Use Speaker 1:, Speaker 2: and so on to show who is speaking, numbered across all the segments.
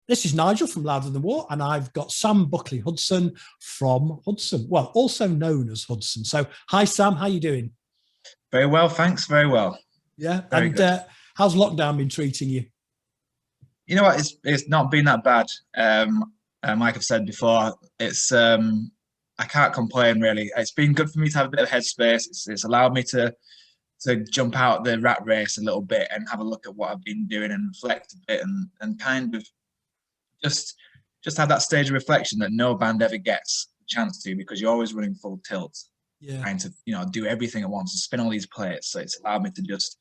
Speaker 1: This is Nigel from Louder Than War, and I've got Sam Buckley Hudson from Hudsun, well, also known as Hudsun. So, hi Sam, how you doing?
Speaker 2: Very well, thanks. Very well.
Speaker 1: Yeah,
Speaker 2: Very
Speaker 1: and
Speaker 2: good.
Speaker 1: how's lockdown been treating you?
Speaker 2: You know what? It's not been that bad. Like I've said before, it's I can't complain really. It's been good for me to have a bit of headspace. It's allowed me to jump out the rat race a little bit and have a look at what I've been doing and reflect a bit and kind of just just have that stage of reflection that no band ever gets a chance to because you're always running full tilt,
Speaker 1: Yeah,
Speaker 2: trying to do everything at once and spin all these plates. So it's allowed me to just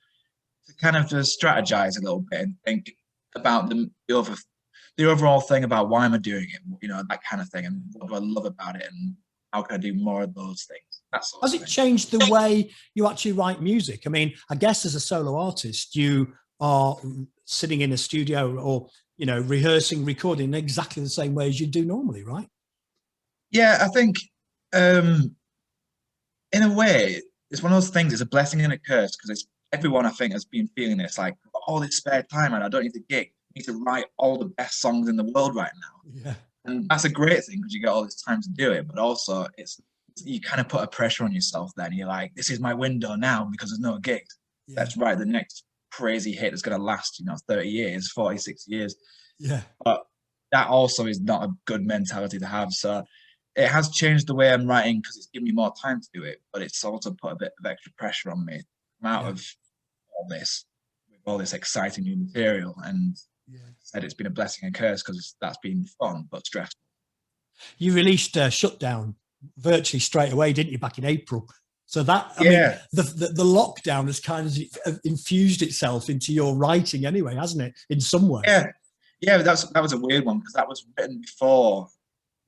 Speaker 2: to kind of just strategize a little bit and think about the overall thing about why am I doing it, that kind of thing, and what do I love about it, and how can I do more of those things, that sort
Speaker 1: has
Speaker 2: of
Speaker 1: it
Speaker 2: thing.
Speaker 1: changed the way you actually write music? I mean, I guess as a solo artist, you are sitting in a studio or rehearsing, recording in exactly the same way as you do normally, right?
Speaker 2: Yeah, I think in a way, it's one of those things. It's a blessing and a curse because it's everyone I think has been feeling this. Like, I've got all this spare time and I don't need to gig. I need to write all the best songs in the world right now,
Speaker 1: Yeah,
Speaker 2: and that's a great thing because you get all this time to do it. But also, it's you kind of put a pressure on yourself. Then you're like, this is my window now because there's no gigs.
Speaker 1: yeah,
Speaker 2: Let's write the next crazy hit that's going to last, 30 years, 46 years.
Speaker 1: yeah.
Speaker 2: But that also is not a good mentality to have. So it has changed the way I'm writing because it's given me more time to do it, but it's also put a bit of extra pressure on me to come out
Speaker 1: Yeah.
Speaker 2: of all this with all this exciting new material. And
Speaker 1: Yeah.
Speaker 2: said it's been a blessing and curse because that's been fun but stressful.
Speaker 1: You released Shutdown virtually straight away, didn't you, back in April? So that, I mean,
Speaker 2: Yeah,
Speaker 1: the lockdown has kind of infused itself into your writing anyway, hasn't it, in some way?
Speaker 2: yeah, yeah. That was a weird one because that was written before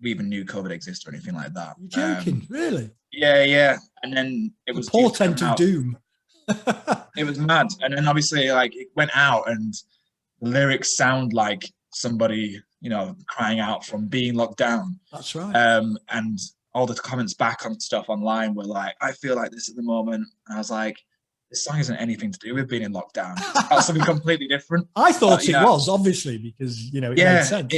Speaker 2: we even knew COVID existed or anything like that.
Speaker 1: You're joking, really?
Speaker 2: Yeah, yeah. And then it
Speaker 1: The
Speaker 2: was due to
Speaker 1: portent
Speaker 2: come
Speaker 1: of
Speaker 2: out.
Speaker 1: doom.
Speaker 2: It was mad. And then obviously, like, it went out and the lyrics sound like somebody, crying out from being locked down.
Speaker 1: That's right.
Speaker 2: And all the comments back on stuff online were like, I feel like this at the moment. And I was like, this song isn't anything to do with being in lockdown. It's about something completely different.
Speaker 1: I
Speaker 2: But
Speaker 1: thought it was, obviously, because, it made
Speaker 2: yeah,
Speaker 1: sense.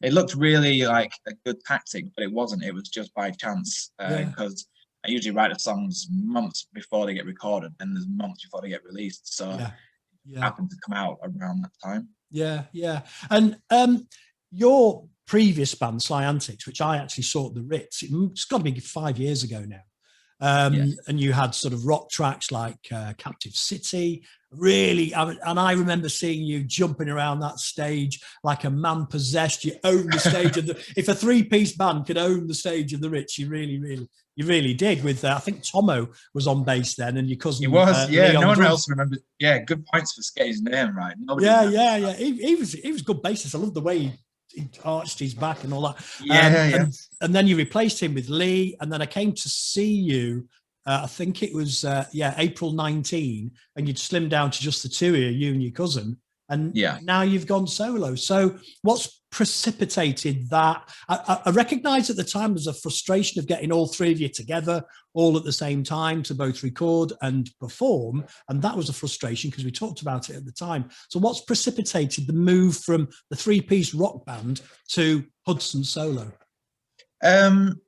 Speaker 2: it looked really like a good tactic, but it wasn't. It was just by chance
Speaker 1: Yeah,
Speaker 2: because I usually write the songs months before they get recorded, and there's months before they get released. So
Speaker 1: yeah,
Speaker 2: it
Speaker 1: yeah.
Speaker 2: happened to come out around that time.
Speaker 1: Yeah, yeah. And your previous band, Sly Antics, which I actually saw at the Ritz, it's got to be 5 years ago now.
Speaker 2: Yeah,
Speaker 1: And you had sort of rock tracks like Captive City. Really, and I remember seeing you jumping around that stage like a man possessed. You owned the stage of the. If a three-piece band could own the stage of the Ritz, you really did. With I think Tomo was on bass then, and your
Speaker 2: it
Speaker 1: cousin
Speaker 2: was. Yeah,
Speaker 1: Lee
Speaker 2: no
Speaker 1: on
Speaker 2: one
Speaker 1: drums.
Speaker 2: else remembers. Yeah, good points for getting his name right. Nobody
Speaker 1: Yeah,
Speaker 2: remembers
Speaker 1: yeah,
Speaker 2: that.
Speaker 1: yeah. He was good bassist. I love the way he arched his back and all that.
Speaker 2: Yeah, yeah,
Speaker 1: And then you replaced him with Lee, and then I came to see you. I think it was April 19, and you'd slimmed down to just the two of you, you and your cousin, and
Speaker 2: yeah.
Speaker 1: now you've gone solo. So what's precipitated that? I recognise at the time there's a frustration of getting all three of you together all at the same time to both record and perform, and that was a frustration because we talked about it at the time. So what's precipitated the move from the three-piece rock band to Hudson solo?
Speaker 2: Um,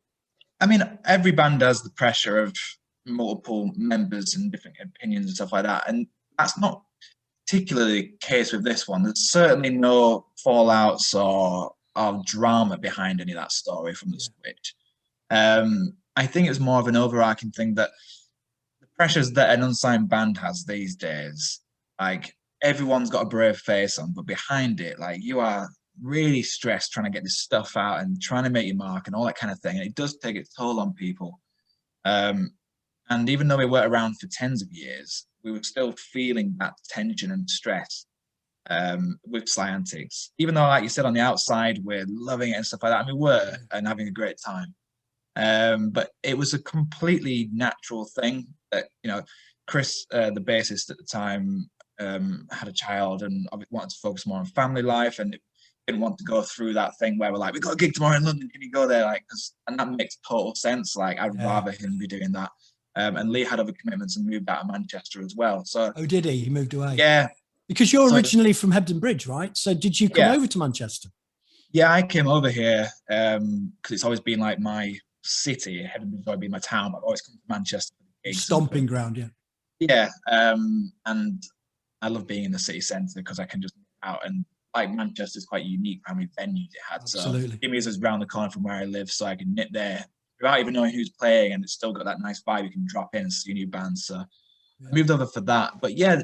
Speaker 2: I mean, every band has the pressure of multiple members and different opinions and stuff like that, and that's not particularly the case with this one. There's certainly no fallouts or drama behind any of that story from the
Speaker 1: Yeah,
Speaker 2: switch. I think it's more of an overarching thing that the pressures that an unsigned band has these days, like everyone's got a brave face on, but behind it, like you are really stressed trying to get this stuff out and trying to make your mark and all that kind of thing. And it does take its toll on people. Um, and even though we weren't around for tens of years, we were still feeling that tension and stress with Sly Antics. Even though, like you said, on the outside, we're loving it and stuff like that. And we were
Speaker 1: yeah,
Speaker 2: and having a great time. But it was a completely natural thing that, Chris, the bassist at the time, had a child and wanted to focus more on family life and didn't want to go through that thing where we're like, we got a gig tomorrow in London, can you go there? Like, and that makes total sense. Like, I'd
Speaker 1: yeah.
Speaker 2: rather him be doing that. And Lee had other commitments and moved out of Manchester as well. So
Speaker 1: Oh, did he? He moved away
Speaker 2: yeah,
Speaker 1: because you're
Speaker 2: so
Speaker 1: originally from Hebden Bridge, right? So did you come
Speaker 2: yeah,
Speaker 1: over to Manchester?
Speaker 2: Yeah, I came over here because it's always been like my city. Heaven's always been my town. I've always come to Manchester for the gigs and for,
Speaker 1: Stomping ground, yeah.
Speaker 2: yeah. And I love being in the city centre because I can just nip out, and like Manchester's quite unique how many venues it had. So
Speaker 1: Absolutely.
Speaker 2: Jimmy's is around the corner from where I live, so I can nip there without even knowing who's playing, and it's still got that nice vibe. You can drop in and see new bands. So
Speaker 1: Yeah.
Speaker 2: I moved over for that. But yeah,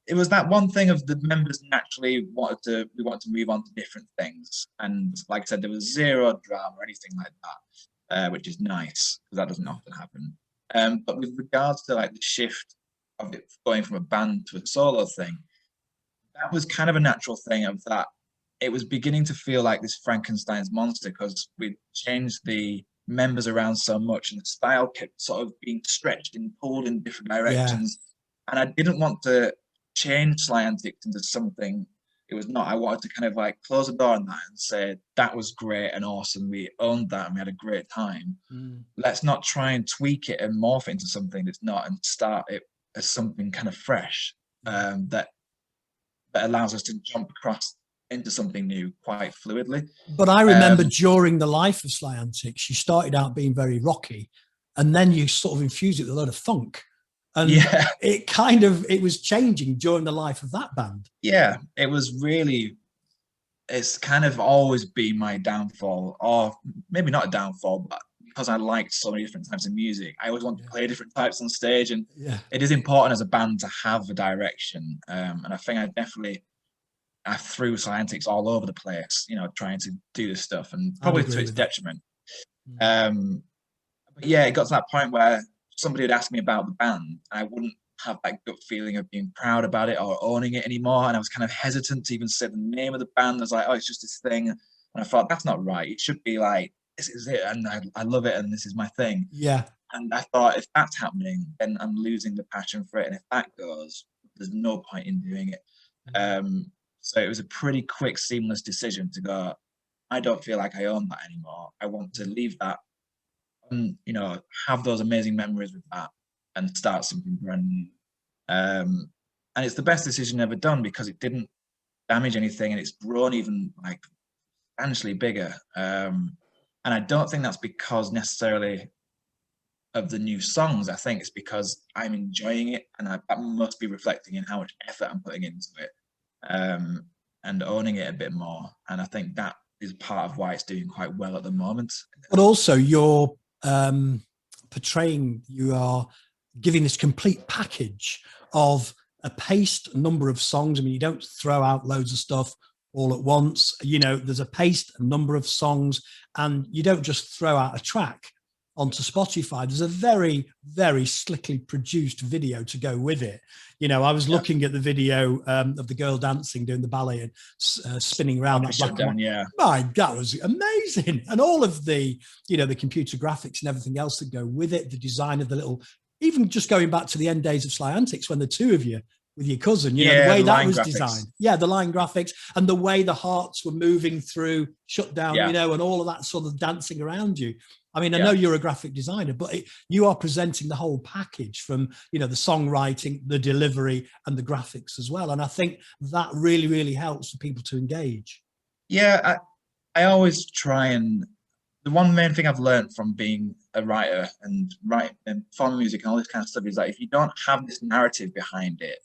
Speaker 2: it was that one thing of the members naturally we wanted to move on to different things. And like I said, there was zero drama or anything like that, which is nice because that doesn't often happen. But with regards to like the shift of it going from a band to a solo thing, that was kind of a natural thing of that. It was beginning to feel like this Frankenstein's monster because we changed the members around so much and the style kept sort of being stretched and pulled in different
Speaker 1: Yeah.
Speaker 2: directions. And I didn't want to change Sly Antics into something it was not. I wanted to kind of like close the door on that and say, that was great and awesome. We owned that and we had a great time. Let's not try and tweak it and morph it into something that's not and start it as something kind of fresh that allows us to jump across into something new quite fluidly.
Speaker 1: But I remember during the life of Sly Antics, you started out being very rocky, and then you sort of infused it with a lot of funk. And
Speaker 2: yeah,
Speaker 1: it was changing during the life of that band.
Speaker 2: Yeah, it was really, it's kind of always been my downfall, or maybe not a downfall, but because I liked so many different types of music, I always want to play different types on stage. And it is important as a band to have a direction. And I think I threw Sly Antics all over the place, trying to do this stuff, and probably to its detriment. But yeah, it got to that point where somebody would ask me about the band, and I wouldn't have that gut feeling of being proud about it or owning it anymore. And I was kind of hesitant to even say the name of the band. I was like, oh, it's just this thing. And I thought, that's not right. It should be like, this is it. And I love it. And this is my thing.
Speaker 1: Yeah.
Speaker 2: And I thought, if that's happening, then I'm losing the passion for it. And if that goes, there's no point in doing it. So it was a pretty quick, seamless decision to go, I don't feel like I own that anymore. I want to leave that, and, have those amazing memories with that and start something brand new. And it's the best decision ever done because it didn't damage anything and it's grown even like substantially bigger. And I don't think that's because necessarily of the new songs. I think it's because I'm enjoying it, and that must be reflecting in how much effort I'm putting into it, and owning it a bit more. And I think that is part of why it's doing quite well at the moment.
Speaker 1: But also you're portraying, you are giving this complete package of a paced number of songs. I mean, you don't throw out loads of stuff all at once. There's a paced number of songs, and you don't just throw out a track onto Spotify. There's a very, very slickly produced video to go with it. I was looking at the video of the girl dancing, doing the ballet and spinning around that black and white. My, that was amazing. And all of the, the computer graphics and everything else that go with it, the design of the little, even just going back to the end days of Sly Antics, when the two of you with your cousin, the way that was designed. Yeah, the line graphics and the way the hearts were moving through Shutdown, and all of that sort of dancing around you. I mean, I know you're a graphic designer, but you are presenting the whole package from, the songwriting, the delivery, and the graphics as well. And I think that really, really helps for people to engage.
Speaker 2: Yeah, I always try, and the one main thing I've learned from being a writer and writing and performing music and all this kind of stuff is that if you don't have this narrative behind it,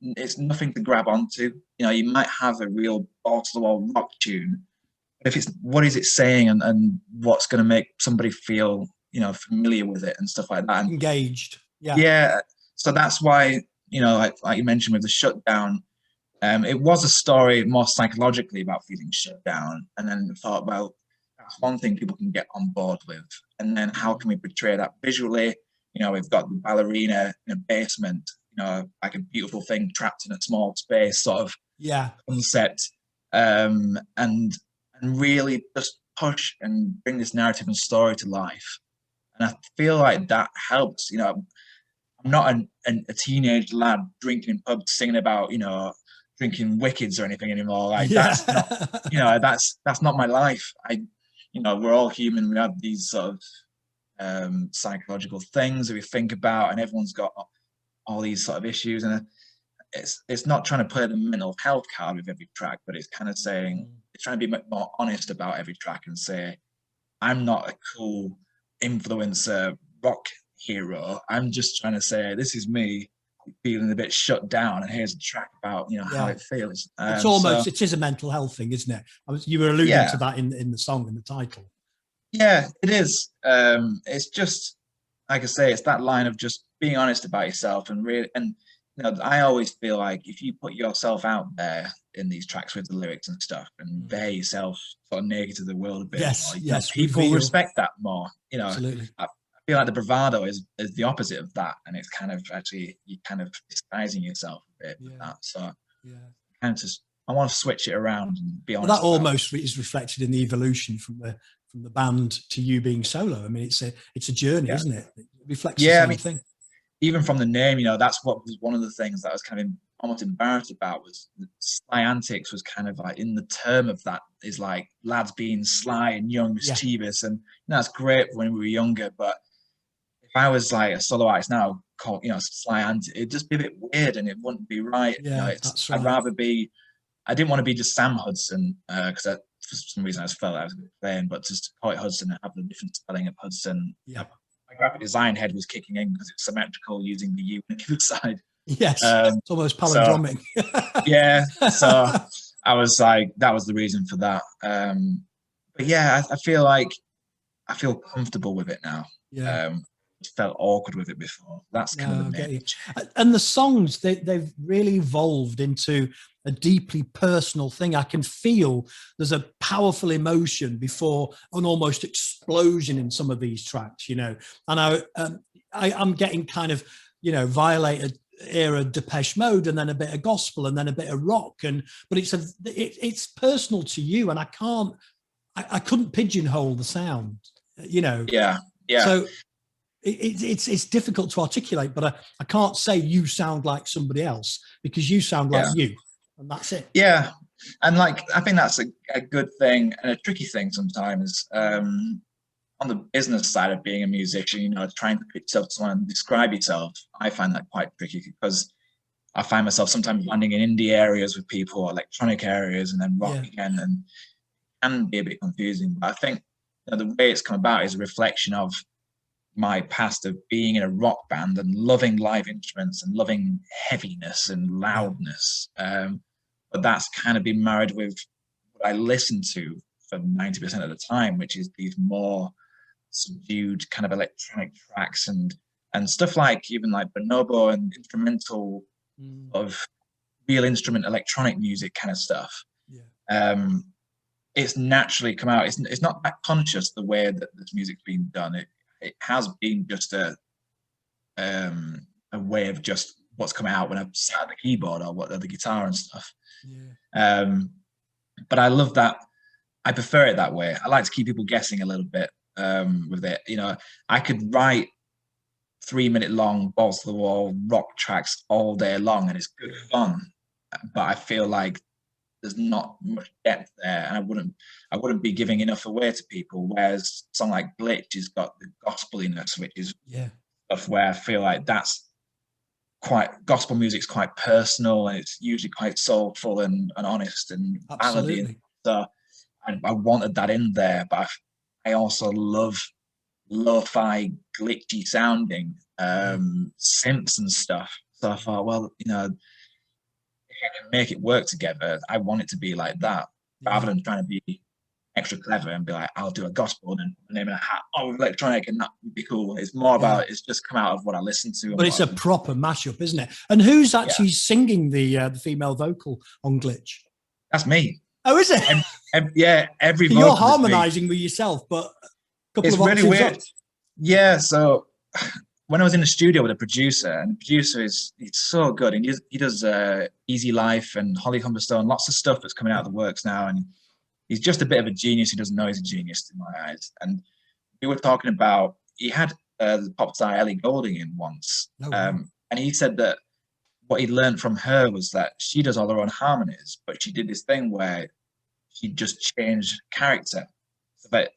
Speaker 2: it's nothing to grab onto. You might have a real balls-to-the-wall rock tune, but if it's what is it saying and what's going to make somebody feel, familiar with it and stuff like that. And
Speaker 1: engaged. Yeah.
Speaker 2: Yeah. So that's why, like you mentioned with the Shutdown, it was a story more psychologically about feeling shut down. And then I thought, well, that's one thing people can get on board with. And then how can we portray that visually? We've got the ballerina in a basement, like a beautiful thing trapped in a small space sort of concept. And really just push and bring this narrative and story to life. And I feel like that helps. I'm not a teenage lad drinking in pubs singing about, drinking wickeds or anything anymore. Like that's not, that's not my life. We're all human. We have these sort of psychological things that we think about, and everyone's got all these sort of issues. And it's not trying to play the mental health card with every track, but it's kind of saying, it's trying to be more honest about every track and say, I'm not a cool influencer rock hero. I'm just trying to say, this is me feeling a bit shut down, and here's a track about, you know, how it feels.
Speaker 1: It's almost, it is a mental health thing, isn't it? You were alluding to that in the song, in the title.
Speaker 2: Yeah, it is. It's just, like I say, it's that line of just being honest about yourself and really, and you know, I always feel like if you put yourself out there in these tracks with the lyrics and stuff, and bare yourself sort of naked to the world a bit more, you know, people respect that more. You know,
Speaker 1: absolutely.
Speaker 2: I feel like the bravado is the opposite of that, and it's kind of actually, you kind of disguising yourself a bit with that. So kind of just, I want to switch it around and be honest.
Speaker 1: Well, that almost is reflected in the evolution from the band to you being solo. I mean, it's a journey, isn't it? It reflects the same thing.
Speaker 2: Even from the name, you know, that's what was one of the things that I was kind of almost embarrassed about, was Sly Antics was kind of like, in the term of that is like lads being sly and young, mischievous, and you know, that's great when we were younger. But if I was like a solo artist now called, you know, Sly Antics, it'd just be a bit weird and it wouldn't be right.
Speaker 1: Yeah,
Speaker 2: you know,
Speaker 1: that's right.
Speaker 2: I'd rather be, I didn't want to be just Sam Hudson, because for some reason I just felt I was a bit plain, but just to call it Hudson and have the different spelling of Hudson.
Speaker 1: Yeah.
Speaker 2: My graphic design head was kicking in because it's symmetrical using the U on either side.
Speaker 1: Yes, it's almost palindromic.
Speaker 2: So I was like, that was the reason for that. But yeah, I feel like I feel comfortable with it now. Felt awkward with it before. That's kind of the main.
Speaker 1: And the songs, they've really evolved into a deeply personal thing. I can feel there's a powerful emotion before an almost explosion in some of these tracks, you know. And I'm getting kind of, you know, Violator era Depeche Mode, and then a bit of gospel, and then a bit of rock, but it's personal to you, and I couldn't pigeonhole the sound, you know. So it's difficult to articulate, but I can't say you sound like somebody else, because you sound like you, and that's it.
Speaker 2: Yeah, and like, I think that's a good thing and a tricky thing sometimes. On the business side of being a musician, you know, trying to put yourself to someone and describe yourself, I find that quite tricky, because I find myself sometimes landing in indie areas with people, or electronic areas, and then rock again, and it can be a bit confusing. But I think, you know, the way it's come about is a reflection of my past of being in a rock band and loving live instruments and loving heaviness and loudness. But that's kind of been married with what I listen to for 90% of the time, which is these more subdued kind of electronic tracks and stuff like even like bonobo and instrumental of real instrument electronic music kind of stuff. It's naturally come out. It's not that conscious the way that this music's been done. It has been just a way of just what's coming out when I've sat at the keyboard or the guitar and stuff. But I love that. I prefer it that way. I like to keep people guessing a little bit with it. You know, I could write 3-minute long balls to the wall rock tracks all day long, and it's good fun. But I feel like there's not much depth there, and I wouldn't be giving enough away to people. Whereas a song like Glitch has got the gospeliness, which is stuff where I feel like that's gospel music's quite personal, and it's usually quite soulful and honest and ballady. So I wanted that in there, but I also love lo-fi, glitchy sounding synths and stuff. So I thought, well, you know, if I can make it work together, I want it to be like that, rather than trying to be extra clever and be like, I'll do a gospel and put my name in a hat, electronic, and that would be cool. It's more about, it's just come out of what I listen to.
Speaker 1: But it's a proper mashup, isn't it? And who's actually singing the female vocal on Glitch?
Speaker 2: That's me.
Speaker 1: Oh, is it?
Speaker 2: Every
Speaker 1: so you're harmonizing with yourself, but a couple
Speaker 2: it's
Speaker 1: of
Speaker 2: really weird.
Speaker 1: Up.
Speaker 2: Yeah, so when I was in the studio with a producer, and the producer he's so good, and he does Easy Life and Holly Humberstone, lots of stuff that's coming out of the works now, and he's just a bit of a genius. He doesn't know he's a genius in my eyes. And we were talking about, he had the pop star Ellie Goulding in once, and he said that what he learned from her was that she does all her own harmonies, but she did this thing where she just changed character, so that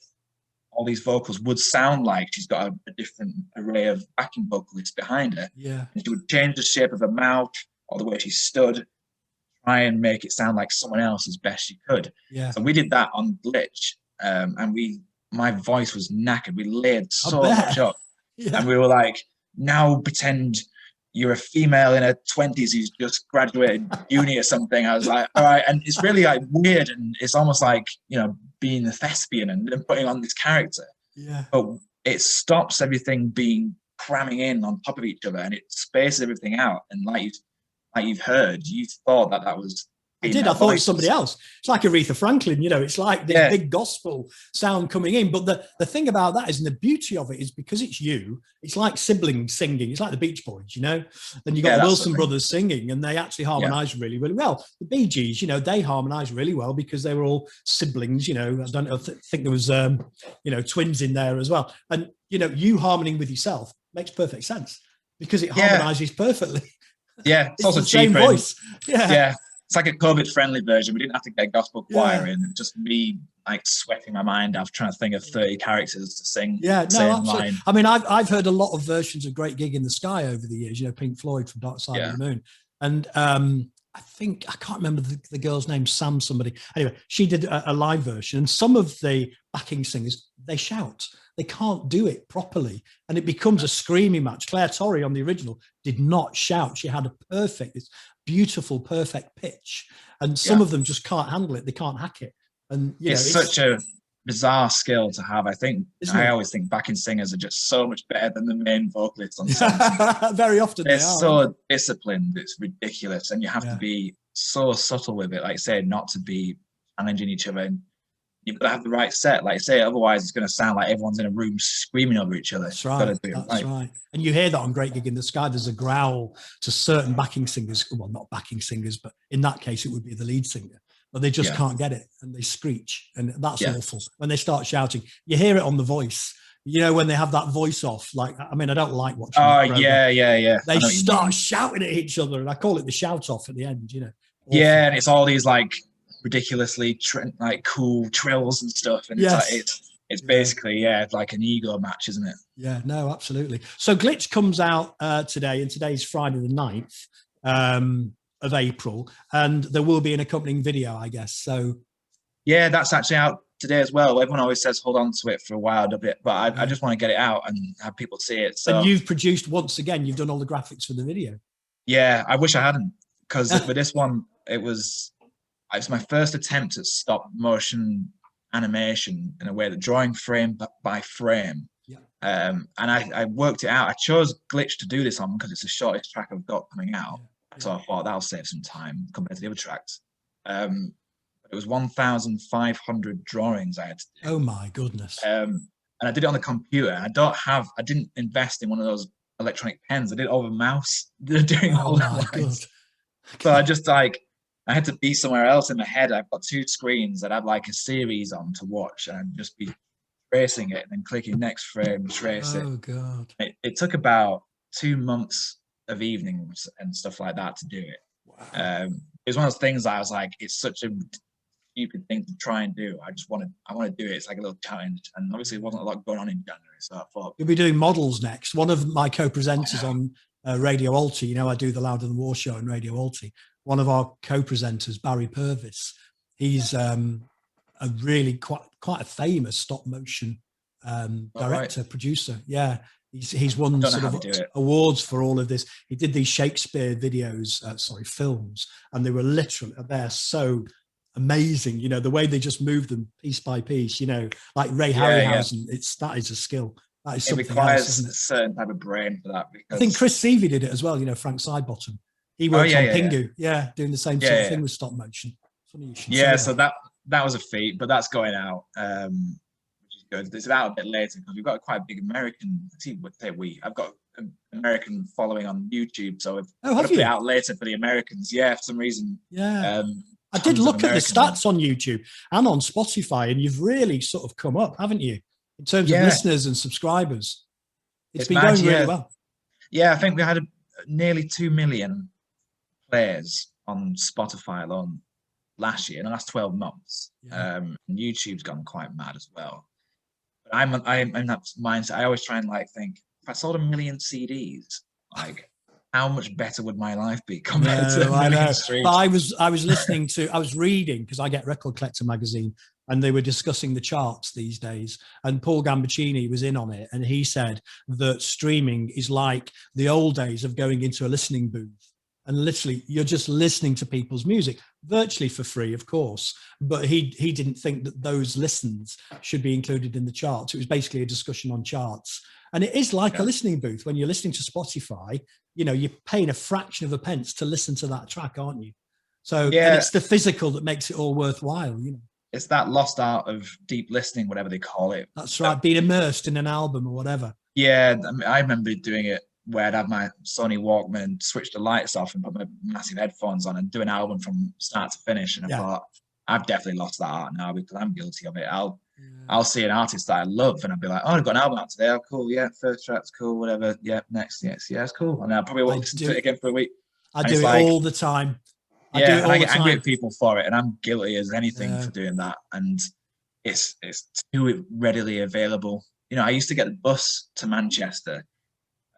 Speaker 2: all these vocals would sound like she's got a different array of backing vocalists behind her.
Speaker 1: Yeah.
Speaker 2: And she would change the shape of her mouth, or the way she stood, try and make it sound like someone else as best she could.
Speaker 1: Yeah.
Speaker 2: So we did that on Glitch, and my voice was knackered. We layered so much up, and we were like, now pretend you're a female in her 20s who's just graduated uni or something. I was like, all right. And it's really like weird. And it's almost like, you know, being a thespian and putting on this character.
Speaker 1: Yeah.
Speaker 2: But it stops everything being cramming in on top of each other, and it spaces everything out. And like you've heard, you thought that was...
Speaker 1: I did. I thought it was somebody else. It's like Aretha Franklin, you know, it's like this big gospel sound coming in. But the thing about that is, and the beauty of it is, because it's you, it's like siblings singing. It's like the Beach Boys, you know, and you got the Wilson brothers singing, and they actually harmonize really, really well. The Bee Gees, you know, they harmonize really well because they were all siblings, you know. I don't know, think there was, you know, twins in there as well. And, you know, you harmoning with yourself makes perfect sense because it harmonizes perfectly.
Speaker 2: Yeah, it's also
Speaker 1: the same voice.
Speaker 2: Yeah. It's like a COVID-friendly version. We didn't have to get a gospel choir in. Just me like sweating my mind off trying to think of 30 characters to sing.
Speaker 1: Yeah, no, absolutely. Line. I mean, I've heard a lot of versions of Great Gig in the Sky over the years. You know, Pink Floyd from Dark Side of the Moon, and I think I can't remember the girl's name. Sam somebody. Anyway, she did a live version, and some of the backing singers, they shout. They can't do it properly, and it becomes a screaming match. Claire Torrey on the original did not shout. She had a perfect, this beautiful, perfect pitch, and some of them just can't handle it. They can't hack it, and you know,
Speaker 2: it's such a bizarre skill to have. I think I always think backing singers are just so much better than the main vocalists on songs.
Speaker 1: Very often
Speaker 2: they're so disciplined. It's ridiculous, and you have to be so subtle with it. Like say, not to be challenging each other. And you've got to have the right set, like say, otherwise it's going to sound like everyone's in a room screaming over each other.
Speaker 1: That's right. That's right. And you hear that on Great Gig in the Sky. There's a growl to certain backing singers. Well, not backing singers, but in that case, it would be the lead singer. But they just can't get it, and they screech, and that's awful. When they start shouting, you hear it on The Voice. You know, when they have that voice off. Like, I mean, I don't like watching.
Speaker 2: Oh yeah.
Speaker 1: They start shouting at each other, and I call it the shout off at the end. You know.
Speaker 2: Awful. Yeah, and it's all these like ridiculously like cool trills and stuff, and it's basically like an ego match, isn't it?
Speaker 1: Yeah, no, absolutely. So Glitch comes out today, and today's Friday the 9th of April, and there will be an accompanying video, I guess. So
Speaker 2: yeah, that's actually out today as well. Everyone always says hold on to it for a while a bit, but I just want to get it out and have people see it. So
Speaker 1: and you've produced, once again, you've done all the graphics for the video.
Speaker 2: Yeah, I wish I hadn't, because with this one it was my first attempt at stop motion animation in a way, that drawing frame by frame. And I worked it out. I chose Glitch to do this on because it's the shortest track I've got coming out. So I thought that'll save some time compared to the other tracks. It was 1,500 drawings I had to do.
Speaker 1: Oh my goodness.
Speaker 2: And I did it on the computer. I didn't invest in one of those electronic pens. I did it over mouse doing all that. So I just I had to be somewhere else in my head. I've got 2 screens that I'd like a series on to watch, and I'd just be tracing it and then clicking next frame, trace it.
Speaker 1: Oh God.
Speaker 2: It took about 2 months of evenings and stuff like that to do it. Wow. It was one of those things that I was like, it's such a stupid thing to try and do. I want to do it. It's like a little challenge, and obviously there wasn't a lot going on in January, so I thought
Speaker 1: you'll be doing models next. One of my co-presenters on Radio Alti, you know, I do the Louder Than War show on Radio Alti. One of our co-presenters, Barry Purvis, he's a really quite a famous stop motion director, producer. Yeah, he's won sort of awards for all of this. He did these Shakespeare videos, films, and they were literally, they're so amazing. You know, the way they just move them piece by piece. You know, like Ray Harryhausen. That is a skill. That is something
Speaker 2: requires
Speaker 1: else, isn't it?
Speaker 2: A certain type of brain for that. Because
Speaker 1: I think Chris Seavey did it as well. You know, Frank Sidebottom. He worked on Pingu, doing the same sort of thing with stop motion. Funny you should say
Speaker 2: so that was a feat, but that's going out, which is good. It's out a bit later because we've got quite a big American. I've got an American following on YouTube, so I've got to put it out later for the Americans. Yeah, for some reason.
Speaker 1: Yeah. I did look at the stats on YouTube and on Spotify, and you've really sort of come up, haven't you, in terms of listeners and subscribers? It's been going really well. Yeah,
Speaker 2: I think we had nearly 2 million players on Spotify alone last year in the last 12 months. And YouTube's gone quite mad as well. But I'm in that mindset. I always try and think, if I sold 1 million CDs, how much better would my life be compared to
Speaker 1: I know.
Speaker 2: streams?
Speaker 1: But I was reading, because I get Record Collector magazine, and they were discussing the charts these days. And Paul Gambaccini was in on it, and he said that streaming is like the old days of going into a listening booth. And literally, you're just listening to people's music, virtually for free, of course. But he didn't think that those listens should be included in the charts. It was basically a discussion on charts. And it is like a listening booth. When you're listening to Spotify, you know, you're paying a fraction of a pence to listen to that track, aren't you? So and it's the physical that makes it all worthwhile, you know.
Speaker 2: It's that lost art of deep listening, whatever they call it.
Speaker 1: That's right, being immersed in an album or whatever.
Speaker 2: Yeah, I mean, I remember doing it where I'd have my Sony Walkman, switch the lights off and put my massive headphones on and do an album from start to finish. And I thought, I've definitely lost that art now because I'm guilty of it. I'll see an artist that I love and I'll be like, oh, I've got an album out today. Oh, cool. Yeah, first track's cool, whatever. Yeah, next. Yes, yeah, it's cool. And I'll probably won't listen to it again for a week.
Speaker 1: I do it all the time.
Speaker 2: I get angry at people for it, and I'm guilty as anything for doing that. And it's too readily available. You know, I used to get the bus to Manchester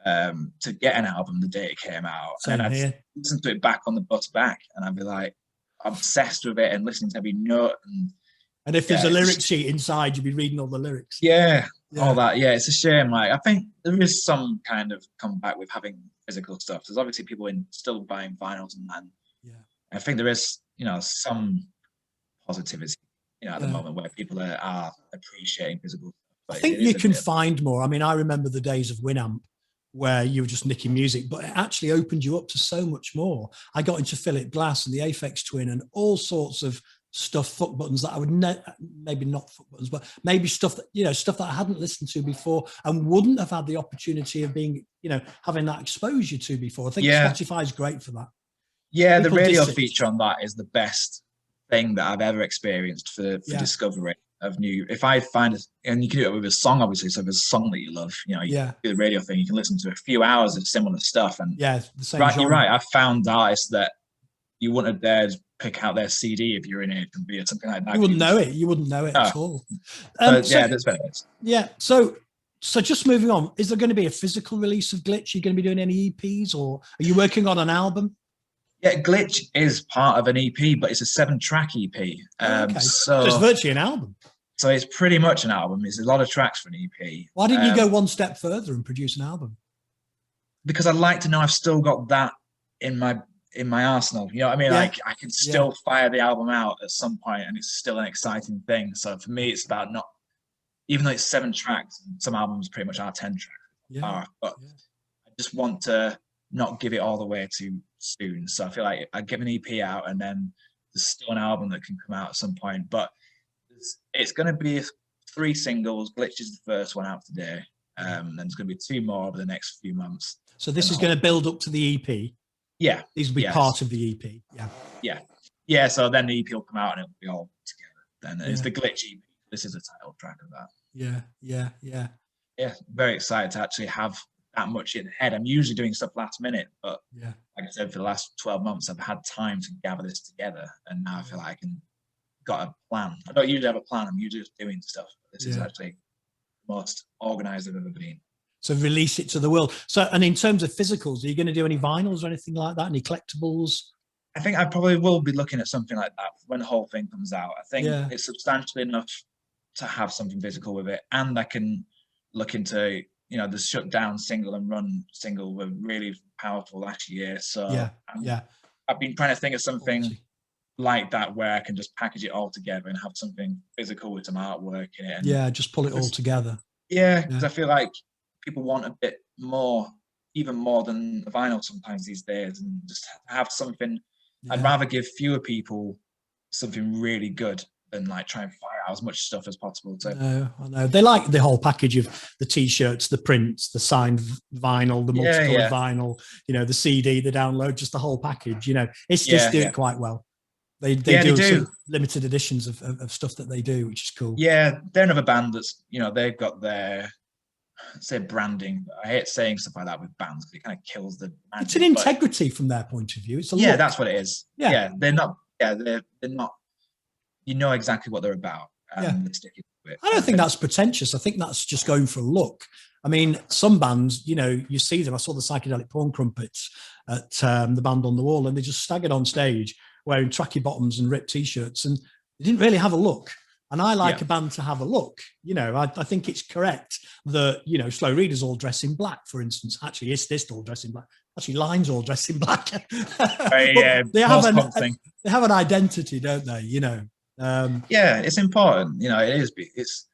Speaker 2: to get an album the day it came out.
Speaker 1: Same
Speaker 2: and
Speaker 1: here.
Speaker 2: I'd listen to it back on the bus back, and I'd be like obsessed with it and listening to every note.
Speaker 1: And if there's a lyric sheet inside, you'd be reading all the lyrics.
Speaker 2: Yeah, all that. Yeah, it's a shame. Like, I think there is some kind of comeback with having physical stuff. There's obviously people still buying vinyls and that. Yeah. I think there is, you know, some positivity, you know, at the moment where people are appreciating physical stuff.
Speaker 1: I think you can find more. I mean, I remember the days of Winamp where you were just nicking music, but it actually opened you up to so much more. I got into Philip Glass and the Aphex Twin and all sorts of stuff, fuck buttons that I would maybe not fuck buttons, but maybe stuff that, you know, stuff that I hadn't listened to before and wouldn't have had the opportunity of being, you know, having that exposure to before. I think Spotify is great for that.
Speaker 2: Yeah, people, the radio feature on that is the best thing that I've ever experienced for discovery of new. If I find and you can do it with a song, obviously. So if there's a song that you love, you know, you do the radio thing, you can listen to a few hours of similar stuff. And
Speaker 1: the same
Speaker 2: you're right. I found artists that you wouldn't have dared pick out their CD if you're in it or something like that.
Speaker 1: You wouldn't know it. You wouldn't know it at all.
Speaker 2: There's benefits.
Speaker 1: Yeah. So just moving on, is there going to be a physical release of Glitch? Are you going to be doing any EPs, or are you working on an album?
Speaker 2: Yeah, Glitch is part of an EP, but it's a 7-track EP. So
Speaker 1: it's virtually an album.
Speaker 2: So it's pretty much an album. It's a lot of tracks for an EP.
Speaker 1: Why didn't you go one step further and produce an album?
Speaker 2: Because I like to know I've still got that in my arsenal. You know what I mean? Like I can still fire the album out at some point and it's still an exciting thing. So for me, it's about not, even though it's 7 tracks, some albums pretty much are 10 tracks. But I just want to not give it all the way too soon. So I feel like I give an EP out and then there's still an album that can come out at some point. But it's going to be 3 singles. Glitch is the first one out today. Then there's going to be 2 more over the next few months.
Speaker 1: So this is going to build up to the EP.
Speaker 2: Yeah.
Speaker 1: These will be part of the EP.
Speaker 2: Yeah. So then the EP will come out and it'll be all together. Then it's the Glitch EP. This is a title track of that. Yeah. Very excited to actually have that much in the head. I'm usually doing stuff last minute, but like I said, for the last 12 months, I've had time to gather this together. And now I feel like I got a plan. I don't usually have a plan. I'm usually just doing stuff. This is actually the most organized I've ever been.
Speaker 1: So release it to the world. So, and in terms of physicals, are you going to do any vinyls or anything like that? Any collectibles?
Speaker 2: I think I probably will be looking at something like that when the whole thing comes out. I think it's substantially enough to have something physical with it. And I can look into, you know, the Shut Down single and Run single were really powerful last year. So I've been trying to think of something like that where I can just package it all together and have something physical with some artwork in it. And
Speaker 1: just pull it all together.
Speaker 2: Because I feel like people want a bit more, even more than the vinyl sometimes these days, and just have something. I'd rather give fewer people something really good than like try and fire out as much stuff as possible. So
Speaker 1: I know. They like the whole package of the T-shirts, the prints, the signed vinyl, the multicolored vinyl, you know, the CD, the download, just the whole package. You know, it's just do it quite well. They do some limited editions of stuff that they do, which is cool. Yeah,
Speaker 2: they're another band that's, you know, they've got their, say, branding. I hate saying stuff like that with bands because it kind of kills the magic.
Speaker 1: It's an integrity from their point of view. It's a
Speaker 2: look. That's what it is. They're not. They're not. You know exactly what they're about. And they stick it.
Speaker 1: I don't think that's pretentious. I think that's just going for a look. I mean, some bands, you know, you see them. I saw the Psychedelic Porn Crumpets at the Band on the Wall, and they just staggered on stage wearing tracky bottoms and ripped t-shirts, and they didn't really have a look. And I like a band to have a look. You know, I think it's correct that, you know, Slow Readers all dress in black, for instance. Actually, Is This all dress in black? Actually, Line's all dressed in black.
Speaker 2: Yeah,
Speaker 1: they have an identity, don't they? You know.
Speaker 2: Yeah, it's important. You know, it is.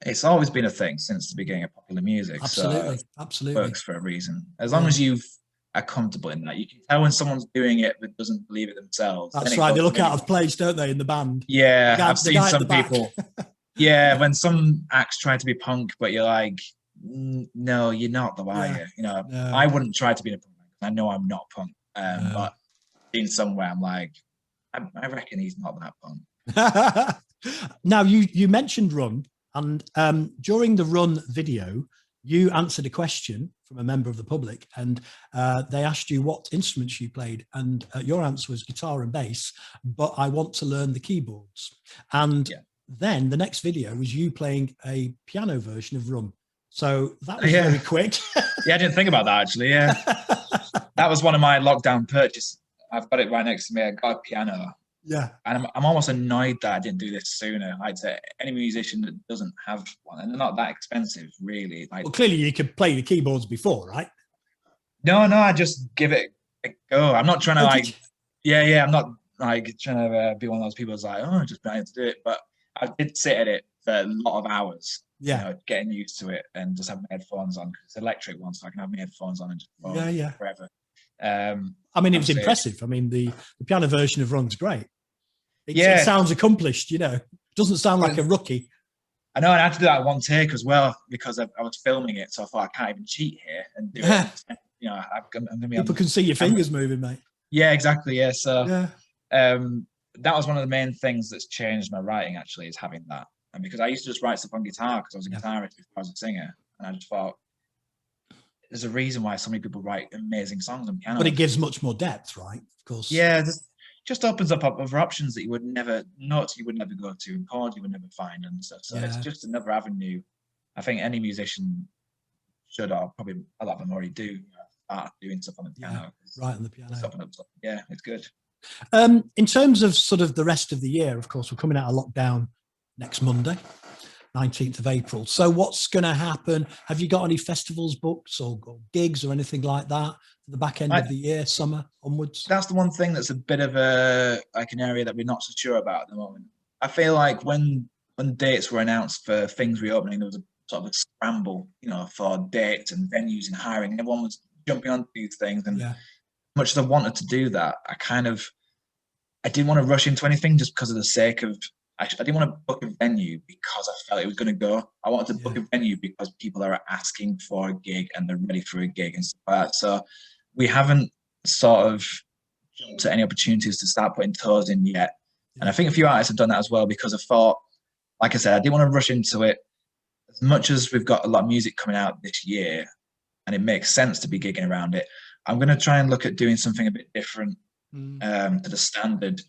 Speaker 2: It's always been a thing since the beginning of popular music.
Speaker 1: Absolutely,
Speaker 2: so
Speaker 1: absolutely.
Speaker 2: It works for a reason. As long as you are comfortable in that, you can tell when someone's doing it but doesn't believe it themselves.
Speaker 1: That's right. They look out of place, don't they, in the band?
Speaker 2: Yeah, I've seen some people. Yeah, when some acts try to be punk, but you're like, no, you're not, though, are you? You know, I wouldn't try to be a punk. I know I'm not punk. But being somewhere, I'm like, I reckon he's not that punk.
Speaker 1: Now, you mentioned Run, and during the Run video, you answered a question from a member of the public, and they asked you what instruments you played, and your answer was guitar and bass, but I want to learn the keyboards. And then the next video was you playing a piano version of Run. So that was very quick.
Speaker 2: Yeah, I didn't think about that, actually. Yeah. That was one of my lockdown purchases. I've got it right next to me. I got a piano.
Speaker 1: Yeah.
Speaker 2: And I'm almost annoyed that I didn't do this sooner. I'd say any musician that doesn't have one, and they're not that expensive, really. Like,
Speaker 1: well, clearly you could play the keyboards before, right?
Speaker 2: No, I just give it a go. I'm not trying to I'm not like trying to be one of those people who's like, oh, just trying to do it. But I did sit at it for a lot of hours.
Speaker 1: Yeah.
Speaker 2: You know, getting used to it and just having my headphones on, because it's electric one, so I can have my headphones on and just forever.
Speaker 1: I mean, it was impressive. I mean, the piano version of Run's great. It sounds accomplished, you know. It doesn't sound like a rookie.
Speaker 2: I know, and I had to do that in one take as well, because I was filming it, so I thought I can't even cheat here and do it. You know, I'm gonna be
Speaker 1: people can see your fingers moving, mate.
Speaker 2: Yeah, exactly. Yeah, so that was one of the main things that's changed my writing, actually, is having that. And because I used to just write stuff on guitar because I was a guitarist before I was a singer, and I just thought there's a reason why so many people write amazing songs on piano.
Speaker 1: But it gives much more depth, right? Of course.
Speaker 2: Yeah, just opens up other options that you would never note, you would never go to, and chords you would never find and stuff. So it's just another avenue. I think any musician should, or probably a lot of them already do, start doing stuff on the piano.
Speaker 1: Right on the piano.
Speaker 2: Yeah, it's good.
Speaker 1: In terms of sort of the rest of the year, of course, we're coming out of lockdown next Monday, 19th of April. So what's going to happen? Have you got any festivals booked or gigs or anything like that for the back end of the year, summer onwards?
Speaker 2: That's the one thing that's a bit of an area that we're not so sure about at the moment. I feel like when dates were announced for things reopening, there was a sort of a scramble, you know, for dates and venues and hiring. Everyone was jumping onto these things, and much as I wanted to do that, I didn't want to rush into anything just because of the sake of. I didn't want to book a venue because I felt it was going to go. I wanted to book a venue because people are asking for a gig and they're ready for a gig and stuff like that. So we haven't sort of jumped at any opportunities to start putting toes in yet. And I think a few artists have done that as well, because I thought, like I said, I didn't want to rush into it. As much as we've got a lot of music coming out this year and it makes sense to be gigging around it, I'm going to try and look at doing something a bit different to the standard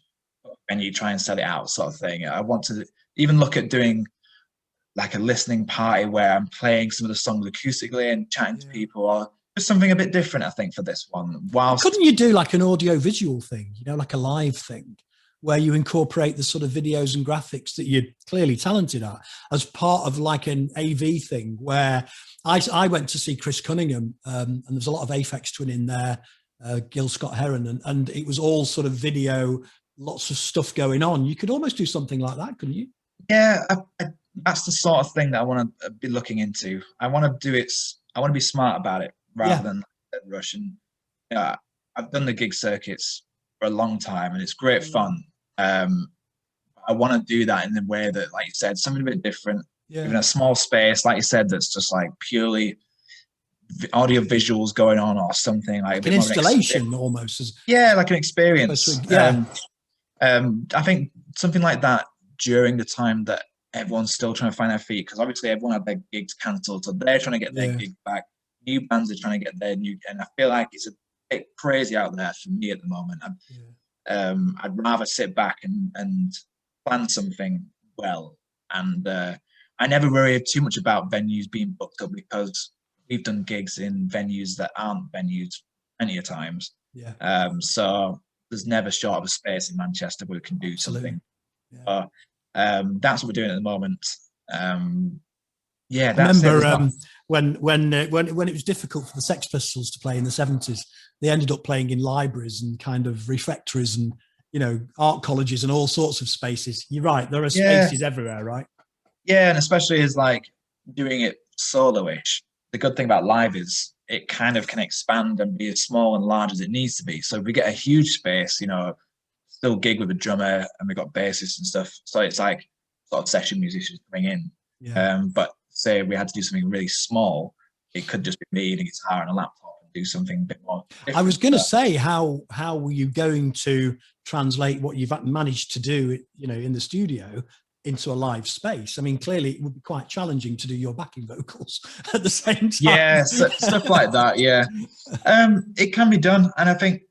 Speaker 2: venue, try and sell it out sort of thing. I want to even look at doing like a listening party where I'm playing some of the songs acoustically and chatting to people, or just something a bit different, I think, for this one.
Speaker 1: Couldn't you do like an audio visual thing, you know, like a live thing where you incorporate the sort of videos and graphics that you're clearly talented at as part of like an AV thing, where I went to see Chris Cunningham and there's a lot of Aphex Twin in there, Gil Scott Heron, and it was all sort of video, lots of stuff going on. You could almost do something like that, couldn't you?
Speaker 2: Yeah, that's the sort of thing that I want to be looking into. I want to do it. I want to be smart about it rather than rush. And I've done the gig circuits for a long time, and it's great fun. I want to do that in a way that, like you said, something a bit different. Even a small space, like you said, that's just like purely audio visuals going on, or something like
Speaker 1: an installation almost.
Speaker 2: Like an experience. I think something like that during the time that everyone's still trying to find their feet, because obviously everyone had their gigs cancelled, so they're trying to get their gig back. New bands are trying to get their new, and I feel like it's a bit crazy out there for me at the moment. I'd rather sit back and plan something well and I never worry too much about venues being booked up because we've done gigs in venues that aren't venues plenty of times.
Speaker 1: Yeah.
Speaker 2: So there's never short of a space in Manchester where we can do
Speaker 1: Absolutely.
Speaker 2: something.
Speaker 1: Yeah.
Speaker 2: That's what we're doing at the moment. Yeah,
Speaker 1: I
Speaker 2: that's
Speaker 1: remember when it was difficult for the Sex Pistols to play in the 70s, they ended up playing in libraries and kind of refectories and, you know, art colleges and all sorts of spaces. You're right, there are spaces everywhere, right?
Speaker 2: Yeah, and especially as like doing it solo-ish. The good thing about live is it kind of can expand and be as small and large as it needs to be. So if we get a huge space, you know, still gig with a drummer and we've got bassists and stuff. So it's like sort of session musicians coming in.
Speaker 1: Yeah.
Speaker 2: But say we had to do something really small, it could just be me and a guitar and a laptop and do something a bit more different.
Speaker 1: I was going to say, how were you going to translate what you've managed to do, you know, in the studio into a live space? I mean, clearly it would be quite challenging to do your backing vocals at the same time.
Speaker 2: Yeah, stuff like that. Yeah, it can be done, and I think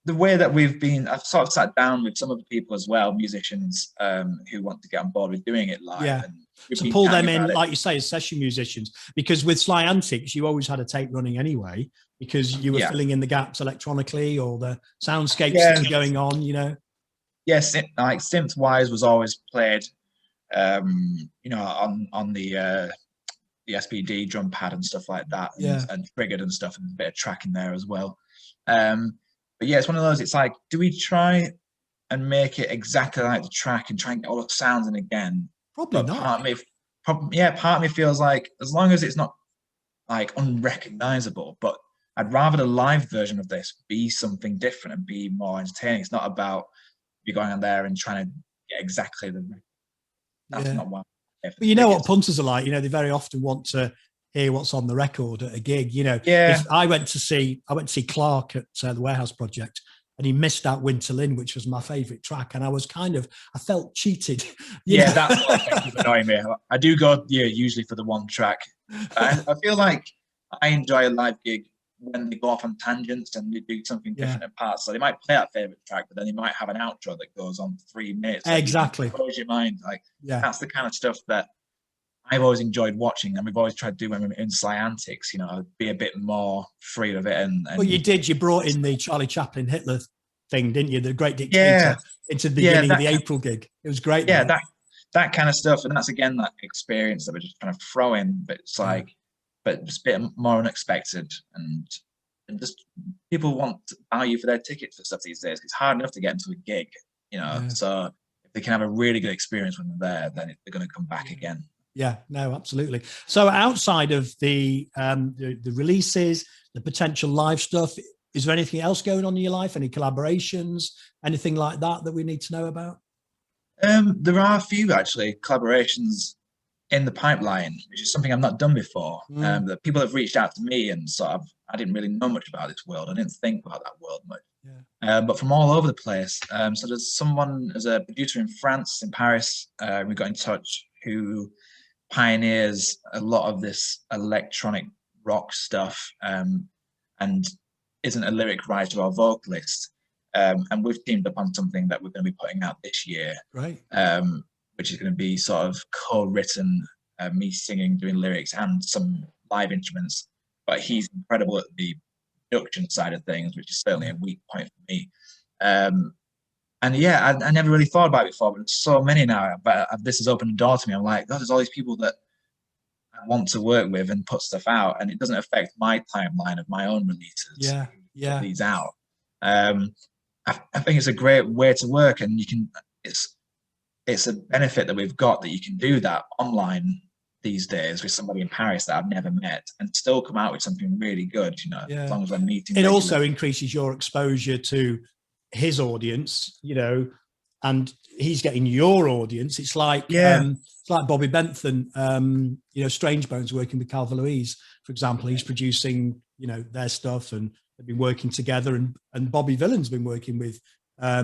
Speaker 2: the way that I've sort of sat down with some of the people as well, musicians who want to get on board with doing it live.
Speaker 1: Yeah.
Speaker 2: And
Speaker 1: so pull them in, like you say, as session musicians, because with Sly Antics, you always had a tape running anyway, because you were filling in the gaps electronically or the soundscapes that were going on, you know.
Speaker 2: Yes, like synth-wise was always played, you know, on the SPD drum pad and stuff like that, and triggered and stuff, and a bit of track in there as well. But yeah, it's one of those. It's like, do we try and make it exactly like the track and try and get all the sounds in again?
Speaker 1: Probably not.
Speaker 2: Part of me feels like as long as it's not like unrecognizable, but I'd rather the live version of this be something different and be more entertaining. It's not about you going on there and trying to get exactly the. That's not what.
Speaker 1: But you know what punters are like. You know, they very often want to hear what's on the record at a gig. You know, I went to see Clark at the Warehouse Project, and he missed out Winterlin, which was my favourite track, and I felt cheated.
Speaker 2: Yeah, that's what annoying me. I do go usually for the one track. I feel like I enjoy a live gig when they go off on tangents and they do something different at parts. So they might play that favourite track, but then they might have an outro that goes on 3 minutes.
Speaker 1: Exactly.
Speaker 2: Blows your mind. Like that's the kind of stuff that I've always enjoyed watching, and we've always tried to do when we're in Sly Antics, you know, be a bit more free with it. And
Speaker 1: well, you did. You brought in the Charlie Chaplin Hitler thing, didn't you? The Great Dictator into the beginning of the April gig. It was great.
Speaker 2: Yeah, that kind of stuff, and that's again that experience that we're just trying to throw in, but it's like, but just a bit more unexpected, and just people want value for their tickets for stuff these days. It's hard enough to get into a gig, you know. So if they can have a really good experience when they're there, then they're going to come back again.
Speaker 1: Yeah, no, absolutely. So outside of the releases, the potential live stuff, is there anything else going on in your life? Any collaborations, anything like that we need to know about?
Speaker 2: There are a few actually collaborations in the pipeline, which is something I've not done before. That people have reached out to me and sort of, I didn't really know much about this world. I didn't think about that world much. But from all over the place. So there's a producer in France, in Paris, we got in touch, who pioneers a lot of this electronic rock stuff, and isn't a lyric writer or vocalist. And we've teamed up on something that we're going to be putting out this year.
Speaker 1: Right.
Speaker 2: Which is going to be sort of co-written, me singing, doing lyrics and some live instruments. But he's incredible at the production side of things, which is certainly a weak point for me. And yeah, I never really thought about it before, but there's so many now. But this has opened the door to me. I'm like, God, there's all these people that I want to work with and put stuff out, and it doesn't affect my timeline of my own releases. Put these out. I think it's a great way to work, and it's a benefit that we've got, that you can do that online these days with somebody in Paris that I've never met and still come out with something really good, you know, as long as we're meeting.
Speaker 1: It also increases your exposure to his audience, you know, and he's getting your audience. It's like it's like Bobby Bentham, you know, Strange Bones working with Calvin Louise, for example. He's producing, you know, their stuff, and they've been working together, and Bobby Villan's been working with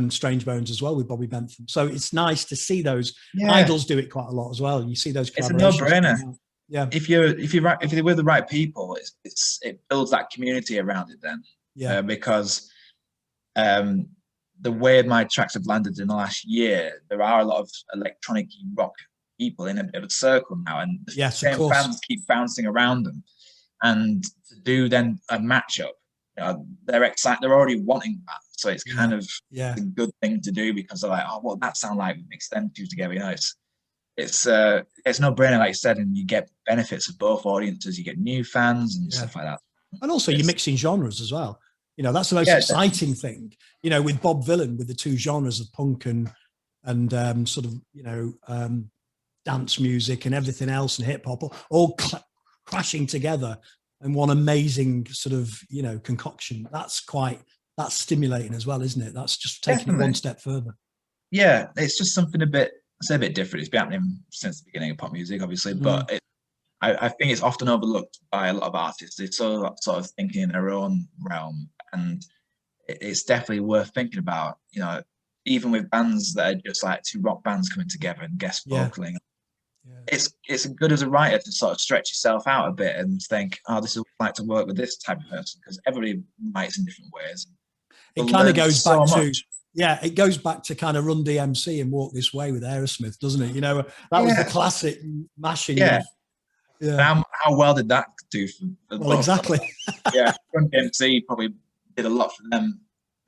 Speaker 1: Strange Bones as well, with Bobby Bentham. So it's nice to see those. Idols do it quite a lot as well. You see those collaborations.
Speaker 2: It's a no-brainer. Yeah. If you're with the right people, it builds that community around it then. Because the way my tracks have landed in the last year, there are a lot of electronic rock people in a bit of a circle now, and the
Speaker 1: Yes, of
Speaker 2: same
Speaker 1: course.
Speaker 2: fans keep bouncing around them. And to do then a matchup, they're excited. They're already wanting that, so it's kind of a good thing to do because they're like, oh, what that sound like? We mix them two together. It's no brainer, like you said, and you get benefits of both audiences. You get new fans and stuff like that.
Speaker 1: And also, you're mixing genres as well. That's the most exciting thing. With Bob Vylan, with the two genres of punk and sort of dance music and everything else and hip hop all crashing together in one amazing sort of concoction. That's stimulating as well, isn't it? That's just taking it one step further. Yeah,
Speaker 2: it's just something a bit different. It's been happening since the beginning of pop music, obviously, but I think it's often overlooked by a lot of artists. They're so sort of thinking in their own realm, and it's definitely worth thinking about. Even with bands that are just like two rock bands coming together and guest vocaling, it's good as a writer to sort of stretch yourself out a bit and think, oh, this is what it's like to work with this type of person, because everybody writes in different ways.
Speaker 1: It kind of goes back to it goes back to kind of Run DMC and Walk This Way with Aerosmith, doesn't it? That was the classic mashing.
Speaker 2: How well did that do for
Speaker 1: both? Exactly.
Speaker 2: Run DMC probably did a lot for them.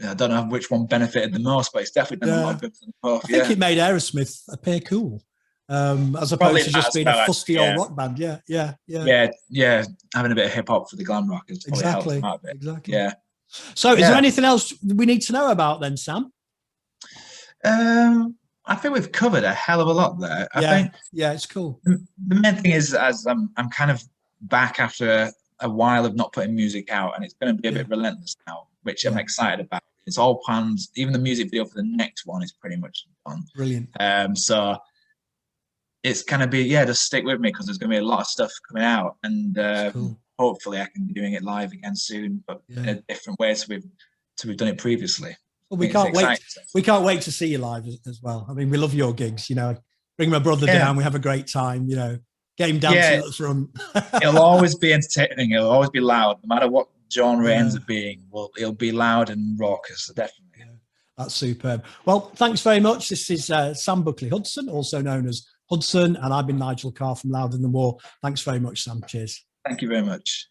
Speaker 2: I don't know which one benefited the most, but it's definitely done a lot of good for them both. I think
Speaker 1: it made Aerosmith appear cool, as opposed to just being a fusty old rock band. Yeah.
Speaker 2: Having a bit of hip hop for the glam rock is probably helped them out a bit.
Speaker 1: Exactly. Yeah. So, is there anything else we need to know about then, Sam?
Speaker 2: I think we've covered a hell of a lot there. I think
Speaker 1: it's cool.
Speaker 2: The main thing is, as I'm kind of back after a while of not putting music out, and it's going to be a bit relentless now, which I'm excited about. It's all planned. Even the music video for the next one is pretty much done.
Speaker 1: Brilliant.
Speaker 2: So it's going to be, just stick with me, because there's going to be a lot of stuff coming out, and
Speaker 1: cool.
Speaker 2: Hopefully I can be doing it live again soon, but in a different way to we've done it previously.
Speaker 1: Well, we can't wait. We can't wait to see you live as well. I mean, we love your gigs. Bring my brother down. We have a great time. Get him dancing at the front.
Speaker 2: It'll always be entertaining. It'll always be loud, no matter what genre it ends up being. Well, it'll be loud and raucous, definitely.
Speaker 1: Yeah, that's superb. Well, thanks very much. This is Sam Buckley Hudson, also known as Hudsun, and I've been Nigel Carr from Louder Than War. Thanks very much, Sam. Cheers.
Speaker 2: Thank you very much.